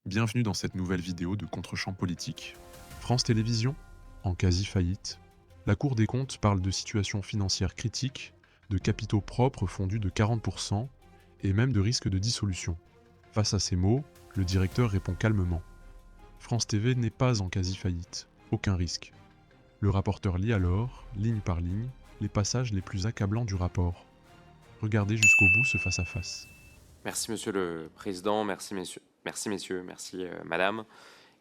Bienvenue dans cette nouvelle vidéo de Contre-champ politique. France Télévisions, en quasi-faillite. La Cour des comptes parle de situations financières critiques, de capitaux propres fondus de 40% et même de risque de dissolution. Face à ces mots, le directeur répond calmement. France TV n'est pas en quasi-faillite, aucun risque. Le rapporteur lit alors, ligne par ligne, les passages les plus accablants du rapport. Regardez jusqu'au bout ce face-à-face. Merci Monsieur le Président, merci messieurs, merci Madame.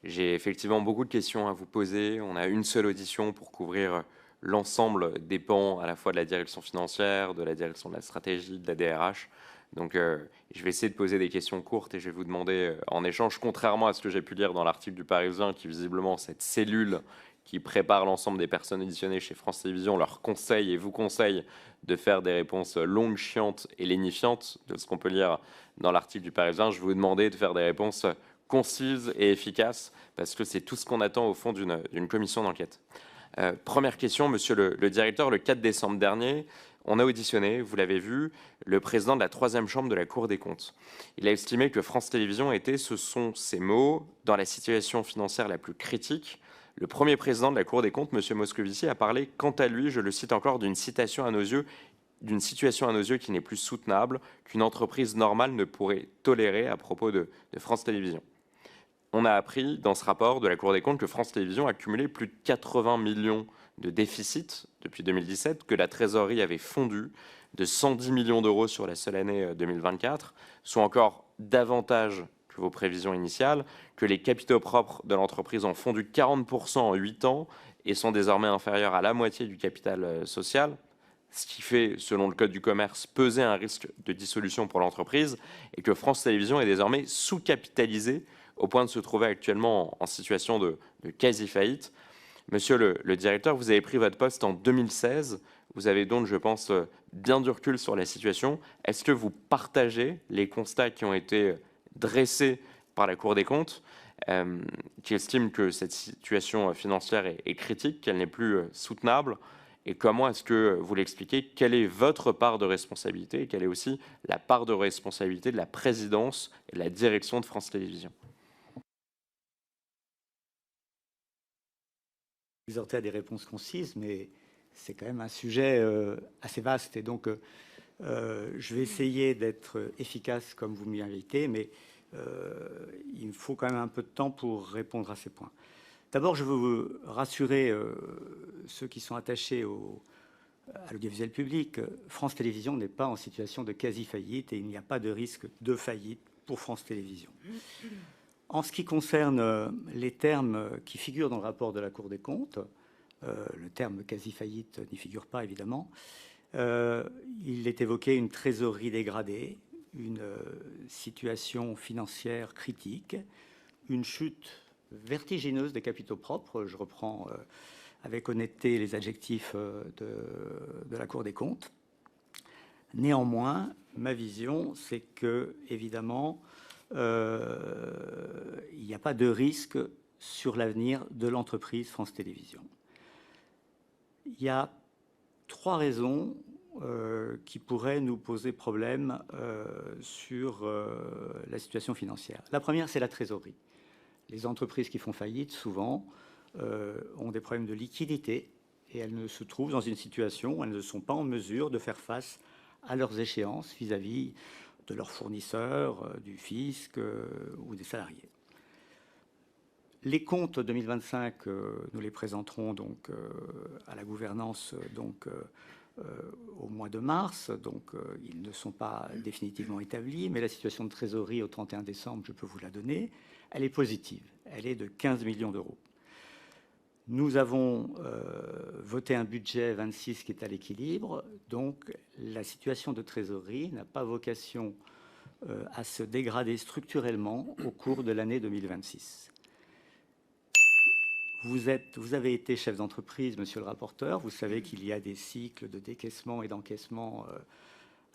J'ai effectivement beaucoup de questions à vous poser. On a une seule audition pour couvrir l'ensemble des pans à la fois de la direction financière, de la direction de la stratégie, de la DRH. Donc je vais essayer de poser des questions courtes et je vais vous demander en échange, contrairement à ce que j'ai pu lire dans l'article du Parisien, qui visiblement cette cellule qui prépare l'ensemble des personnes auditionnées chez France Télévisions leur conseille et vous conseille de faire des réponses longues, chiantes et lénifiantes, de ce qu'on peut lire dans l'article du Parisien. Je vais vous demander de faire des réponses concises et efficaces, parce que c'est tout ce qu'on attend au fond d'une commission d'enquête. Première question, monsieur le directeur, le 4 décembre dernier, on a auditionné, vous l'avez vu, le président de la 3e chambre de la Cour des comptes. Il a estimé que France Télévisions était, ce sont ses mots, dans la situation financière la plus critique. Le premier président de la Cour des comptes, M. Moscovici, a parlé, quant à lui, je le cite encore, d'une situation à nos yeux qui n'est plus soutenable, qu'une entreprise normale ne pourrait tolérer à propos de France Télévisions. On a appris dans ce rapport de la Cour des comptes que France Télévisions a cumulé plus de 80 millions de déficits depuis 2017, que la trésorerie avait fondu de 110 millions d'euros sur la seule année 2024, soit encore davantage que vos prévisions initiales, que les capitaux propres de l'entreprise ont fondu 40% en 8 ans et sont désormais inférieurs à la moitié du capital social, ce qui fait, selon le Code du commerce, peser un risque de dissolution pour l'entreprise, et que France Télévisions est désormais sous-capitalisée au point de se trouver actuellement en situation de quasi-faillite. Monsieur le directeur, vous avez pris votre poste en 2016. Vous avez donc, je pense, bien du recul sur la situation. Est-ce que vous partagez les constats qui ont été dressés par la Cour des comptes, qui estime que cette situation financière est critique, qu'elle n'est plus soutenable? Et comment est-ce que vous l'expliquez? Quelle est votre part de responsabilité et quelle est aussi la part de responsabilité de la présidence et de la direction de France Télévisions? Vous exhortez à des réponses concises, mais c'est quand même un sujet assez vaste. Et donc, je vais essayer d'être efficace comme vous m'y invitez, mais il me faut quand même un peu de temps pour répondre à ces points. D'abord, je veux vous rassurer ceux qui sont attachés à l'audiovisuel public. France Télévisions n'est pas en situation de quasi-faillite et il n'y a pas de risque de faillite pour France Télévisions. En ce qui concerne les termes qui figurent dans le rapport de la Cour des comptes, le terme quasi-faillite n'y figure pas évidemment, il est évoqué une trésorerie dégradée, une situation financière critique, une chute vertigineuse des capitaux propres. Je reprends avec honnêteté les adjectifs de la Cour des comptes. Néanmoins, ma vision, c'est que, évidemment, il n'y a pas de risque sur l'avenir de l'entreprise France Télévisions. Il y a 3 raisons qui pourraient nous poser problème sur la situation financière. La première, c'est la trésorerie. Les entreprises qui font faillite, souvent, ont des problèmes de liquidité et elles ne se trouvent dans une situation où elles ne sont pas en mesure de faire face à leurs échéances vis-à-vis de leurs fournisseurs, du fisc ou des salariés. Les comptes 2025, nous les présenterons donc à la gouvernance au mois de mars. Donc ils ne sont pas définitivement établis, mais la situation de trésorerie au 31 décembre, je peux vous la donner. Elle est positive. Elle est de 15 millions d'euros. Nous avons voté un budget 26 qui est à l'équilibre, donc la situation de trésorerie n'a pas vocation à se dégrader structurellement au cours de l'année 2026. Vous avez été chef d'entreprise, monsieur le rapporteur, vous savez qu'il y a des cycles de décaissement et d'encaissement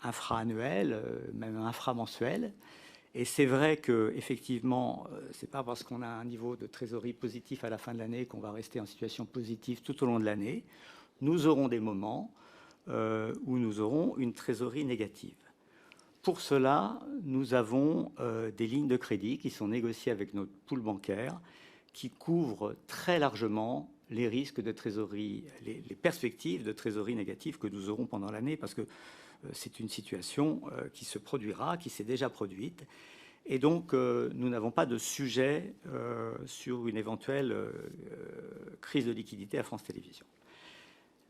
infra-annuels, même infra-mensuels. Et c'est vrai qu'effectivement, ce n'est pas parce qu'on a un niveau de trésorerie positif à la fin de l'année qu'on va rester en situation positive tout au long de l'année. Nous aurons des moments où nous aurons une trésorerie négative. Pour cela, nous avons des lignes de crédit qui sont négociées avec notre pool bancaire, qui couvrent très largement les risques de trésorerie, les perspectives de trésorerie négative que nous aurons pendant l'année, parce que c'est une situation qui se produira, qui s'est déjà produite. Et donc, nous n'avons pas de sujet sur une éventuelle crise de liquidité à France Télévisions.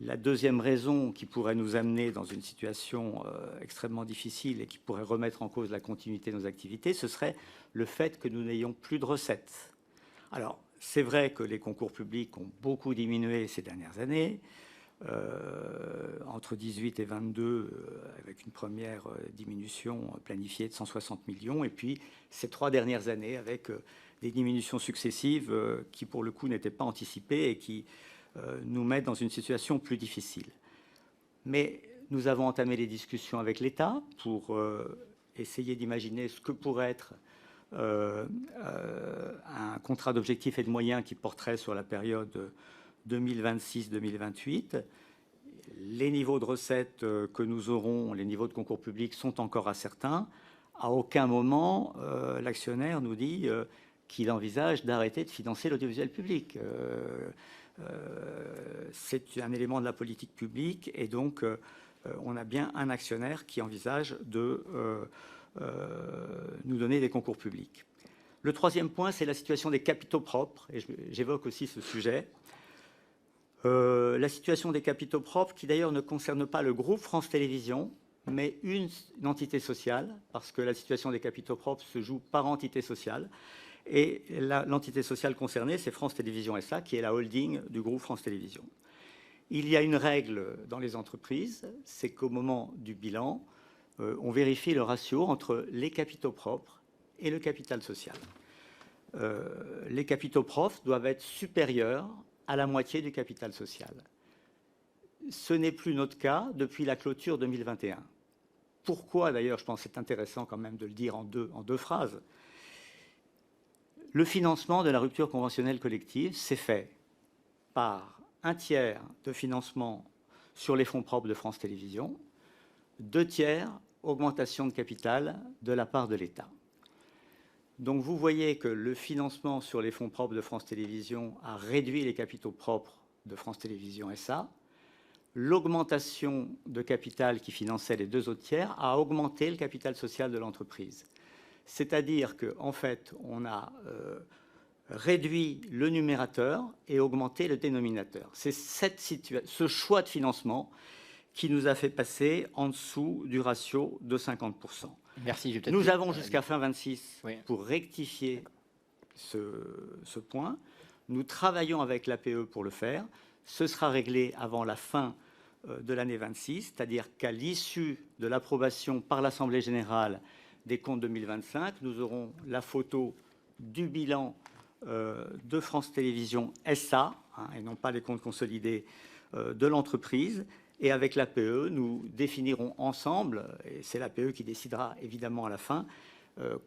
La deuxième raison qui pourrait nous amener dans une situation extrêmement difficile et qui pourrait remettre en cause la continuité de nos activités, ce serait le fait que nous n'ayons plus de recettes. Alors, c'est vrai que les concours publics ont beaucoup diminué ces dernières années, entre 18 et 22, avec une première diminution planifiée de 160 millions, et puis ces 3 dernières années avec des diminutions successives qui, pour le coup, n'étaient pas anticipées et qui nous mettent dans une situation plus difficile. Mais nous avons entamé les discussions avec l'État pour essayer d'imaginer ce que pourrait être un contrat d'objectifs et de moyens qui porterait sur la période 2026-2028. Les niveaux de recettes que nous aurons, les niveaux de concours publics sont encore incertains. À aucun moment, l'actionnaire nous dit qu'il envisage d'arrêter de financer l'audiovisuel public. C'est un élément de la politique publique et donc on a bien un actionnaire qui envisage de nous donner des concours publics. Le troisième point, c'est la situation des capitaux propres, et j'évoque aussi ce sujet. La situation des capitaux propres, qui d'ailleurs ne concerne pas le groupe France Télévisions, mais une entité sociale, parce que la situation des capitaux propres se joue par entité sociale. Et l'entité sociale concernée, c'est France Télévisions SA, qui est la holding du groupe France Télévisions. Il y a une règle dans les entreprises, c'est qu'au moment du bilan, on vérifie le ratio entre les capitaux propres et le capital social. Les capitaux propres doivent être supérieurs à la moitié du capital social. Ce n'est plus notre cas depuis la clôture 2021. Pourquoi, d'ailleurs, je pense que c'est intéressant quand même de le dire en deux phrases. Le financement de la rupture conventionnelle collective s'est fait par un tiers de financement sur les fonds propres de France Télévisions, 2 tiers augmentation de capital de la part de l'État. Donc vous voyez que le financement sur les fonds propres de France Télévisions a réduit les capitaux propres de France Télévisions SA. L'augmentation de capital qui finançait les 2 autres tiers a augmenté le capital social de l'entreprise. C'est-à-dire qu'en fait, on a réduit le numérateur et augmenté le dénominateur. C'est ce choix de financement qui nous a fait passer en dessous du ratio de 50%. Merci. Nous avons jusqu'à fin 26 pour rectifier ce point. Nous travaillons avec l'APE pour le faire. Ce sera réglé avant la fin de l'année 26, c'est-à-dire qu'à l'issue de l'approbation par l'Assemblée générale des comptes 2025, nous aurons la photo du bilan de France Télévisions SA, et non pas les comptes consolidés de l'entreprise. Et avec l'APE, nous définirons ensemble, et c'est l'APE qui décidera évidemment à la fin,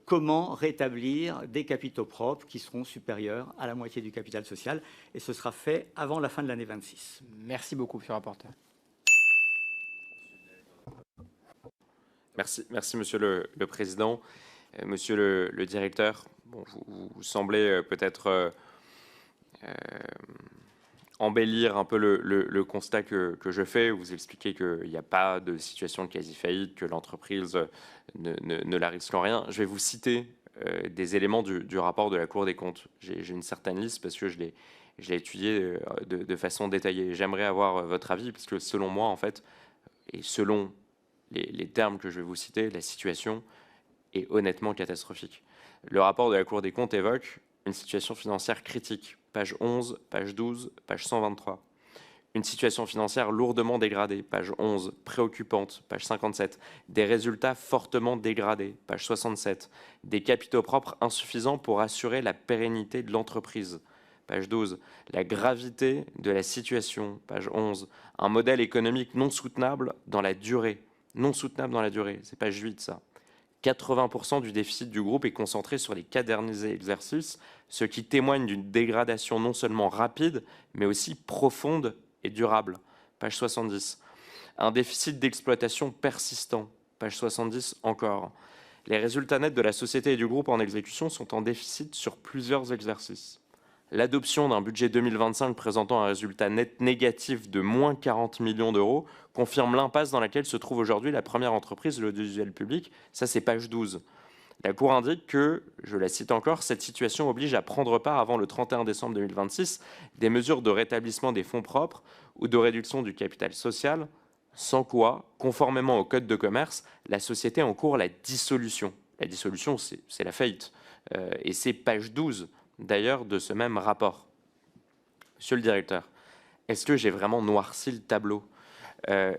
comment rétablir des capitaux propres qui seront supérieurs à la moitié du capital social. Et ce sera fait avant la fin de l'année 26. Merci beaucoup, monsieur le rapporteur. Merci Monsieur le Président. Monsieur le Directeur, bon, vous semblez peut-être embellir un peu le constat que je fais. Vous expliquez qu'il n'y a pas de situation de quasi-faillite, que l'entreprise ne la risque en rien. Je vais vous citer des éléments du rapport de la Cour des comptes. J'ai une certaine liste parce que je l'ai étudié de façon détaillée. J'aimerais avoir votre avis parce que selon moi, en fait, et selon les termes que je vais vous citer, la situation est honnêtement catastrophique. Le rapport de la Cour des comptes évoque une situation financière critique, page 11, page 12, page 123. Une situation financière lourdement dégradée, page 11, préoccupante, page 57. Des résultats fortement dégradés, page 67. Des capitaux propres insuffisants pour assurer la pérennité de l'entreprise, page 12. La gravité de la situation, page 11. Un modèle économique non soutenable dans la durée. Non soutenable dans la durée, c'est page 8 ça. 80% du déficit du groupe est concentré sur les 4 derniers exercices, ce qui témoigne d'une dégradation non seulement rapide, mais aussi profonde et durable. Page 70. Un déficit d'exploitation persistant. page 70 encore. Les résultats nets de la société et du groupe en exécution sont en déficit sur plusieurs exercices. L'adoption d'un budget 2025 présentant un résultat net négatif de moins 40 millions d'euros confirme l'impasse dans laquelle se trouve aujourd'hui la première entreprise de l'audiovisuel public. Ça, c'est page 12. La Cour indique que, je la cite encore, cette situation oblige à prendre part avant le 31 décembre 2026 des mesures de rétablissement des fonds propres ou de réduction du capital social, sans quoi, conformément au Code de commerce, la société encourt la dissolution. La dissolution, c'est la faillite. Et c'est page 12, d'ailleurs, de ce même rapport. Monsieur le directeur, est-ce que j'ai vraiment noirci le tableau ?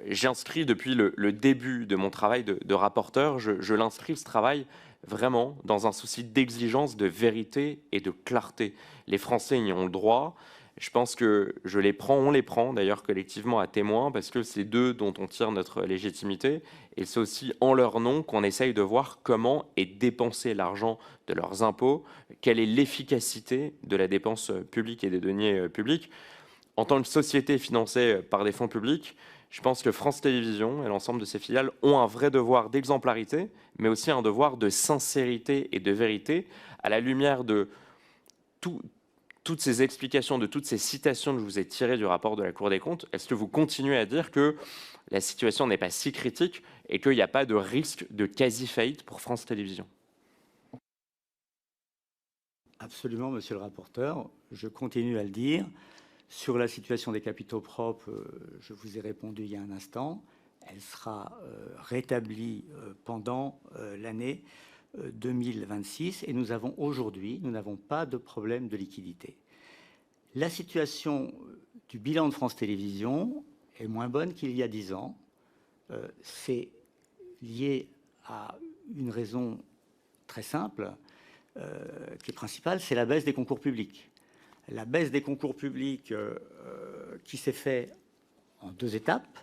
J'inscris depuis le début de mon travail de rapporteur, je l'inscris ce travail vraiment dans un souci d'exigence, de vérité et de clarté. Les Français y ont le droit. Je pense que on les prend d'ailleurs collectivement à témoin parce que c'est d'eux dont on tire notre légitimité et c'est aussi en leur nom qu'on essaye de voir comment est dépensé l'argent de leurs impôts, quelle est l'efficacité de la dépense publique et des deniers publics. En tant que société financée par des fonds publics, je pense que France Télévisions et l'ensemble de ses filiales ont un vrai devoir d'exemplarité, mais aussi un devoir de sincérité et de vérité à la lumière de toutes ces explications, de toutes ces citations que je vous ai tirées du rapport de la Cour des comptes. Est-ce que vous continuez à dire que la situation n'est pas si critique et qu'il n'y a pas de risque de quasi-faillite pour France Télévisions ? Absolument, monsieur le rapporteur. Je continue à le dire. Sur la situation des capitaux propres, je vous ai répondu il y a un instant. Elle sera rétablie pendant l'année 2026 et nous n'avons pas de problème de liquidité. La situation du bilan de France Télévisions est moins bonne qu'il y a 10 ans. C'est lié à une raison très simple, qui est principale, c'est la baisse des concours publics. La baisse des concours publics qui s'est faite en 2 étapes.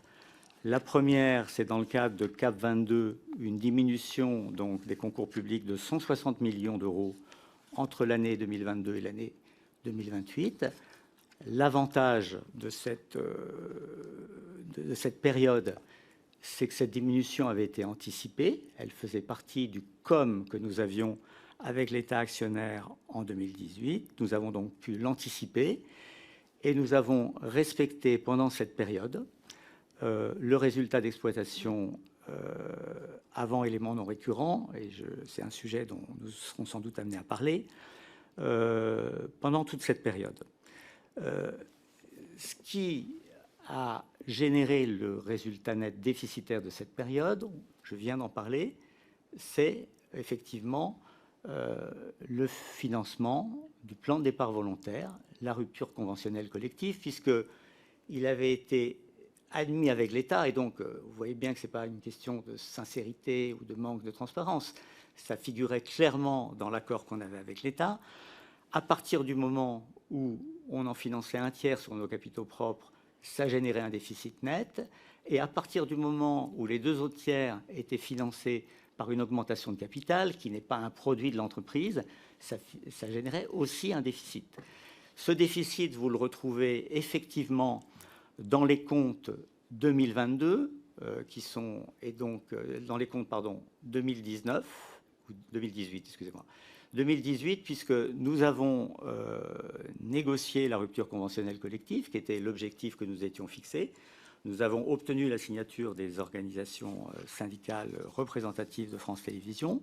La première, c'est dans le cadre de CAP 22, une diminution donc, des concours publics de 160 millions d'euros entre l'année 2022 et l'année 2028. L'avantage de cette période, c'est que cette diminution avait été anticipée. Elle faisait partie du COM que nous avions avec l'État actionnaire en 2018. Nous avons donc pu l'anticiper et nous avons respecté pendant cette période le résultat d'exploitation avant éléments non récurrents, et c'est un sujet dont nous serons sans doute amenés à parler, pendant toute cette période. Ce qui a généré le résultat net déficitaire de cette période, je viens d'en parler, c'est effectivement le financement du plan de départ volontaire, la rupture conventionnelle collective, puisqu'il avait été admis avec l'État, et donc vous voyez bien que ce n'est pas une question de sincérité ou de manque de transparence, ça figurait clairement dans l'accord qu'on avait avec l'État. À partir du moment où on en finançait un tiers sur nos capitaux propres, ça générait un déficit net, et à partir du moment où les 2 autres tiers étaient financés par une augmentation de capital, qui n'est pas un produit de l'entreprise, ça générait aussi un déficit. Ce déficit, vous le retrouvez effectivement dans les comptes 2022, et donc dans les comptes 2019, ou 2018, excusez-moi, 2018, puisque nous avons négocié la rupture conventionnelle collective, qui était l'objectif que nous étions fixés. Nous avons obtenu la signature des organisations syndicales représentatives de France Télévisions.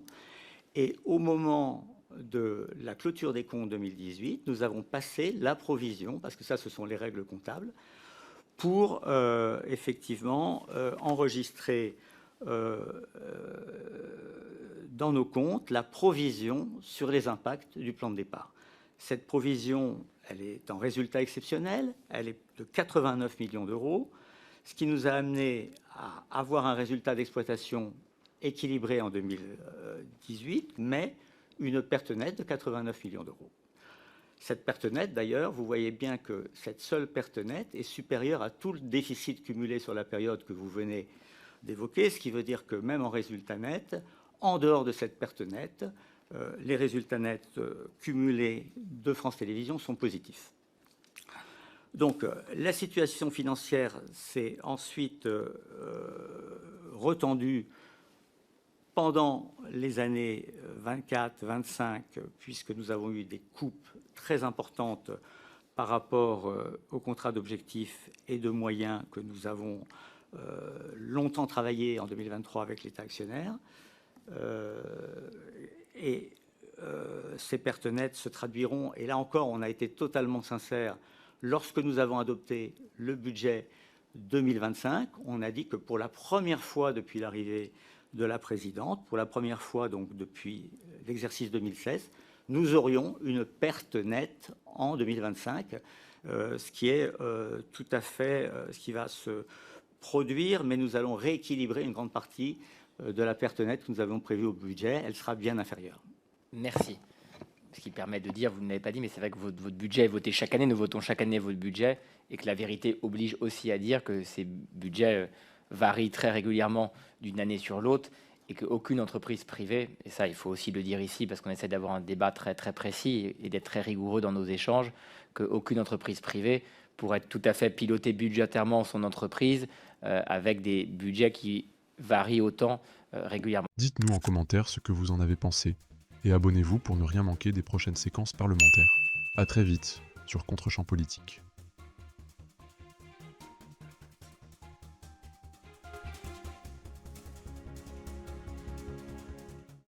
Et au moment de la clôture des comptes 2018, nous avons passé la provision, parce que ça, ce sont les règles comptables, pour effectivement enregistrer dans nos comptes la provision sur les impacts du plan de départ. Cette provision, elle est en résultat exceptionnel, elle est de 89 millions d'euros, ce qui nous a amené à avoir un résultat d'exploitation équilibré en 2018, mais une perte nette de 89 millions d'euros. Cette perte nette, d'ailleurs, vous voyez bien que cette seule perte nette est supérieure à tout le déficit cumulé sur la période que vous venez d'évoquer, ce qui veut dire que même en résultat net, en dehors de cette perte nette, les résultats nets cumulés de France Télévisions sont positifs. Donc, la situation financière s'est ensuite retendue pendant les années 24-25, puisque nous avons eu des coupes très importantes par rapport au contrat d'objectifs et de moyens que nous avons longtemps travaillé en 2023 avec l'État actionnaire. Ces pertes nettes se traduiront, et là encore on a été totalement sincère, lorsque nous avons adopté le budget 2025, on a dit que pour la première fois depuis l'arrivée de la présidente, pour la première fois donc depuis l'exercice 2016, nous aurions une perte nette en 2025, ce qui est tout à fait ce qui va se produire, mais nous allons rééquilibrer une grande partie de la perte nette que nous avons prévue au budget. Elle sera bien inférieure. Merci. Ce qui permet de dire, vous ne l'avez pas dit, mais c'est vrai que votre budget est voté chaque année, nous votons chaque année votre budget, et que la vérité oblige aussi à dire que ces budgets varient très régulièrement d'une année sur l'autre, et qu'aucune entreprise privée, et ça il faut aussi le dire ici parce qu'on essaie d'avoir un débat très très précis et d'être très rigoureux dans nos échanges, qu'aucune entreprise privée pourrait tout à fait piloter budgétairement son entreprise avec des budgets qui varient autant régulièrement. Dites-nous en commentaire ce que vous en avez pensé, et abonnez-vous pour ne rien manquer des prochaines séquences parlementaires. À très vite sur Contre-champ politique.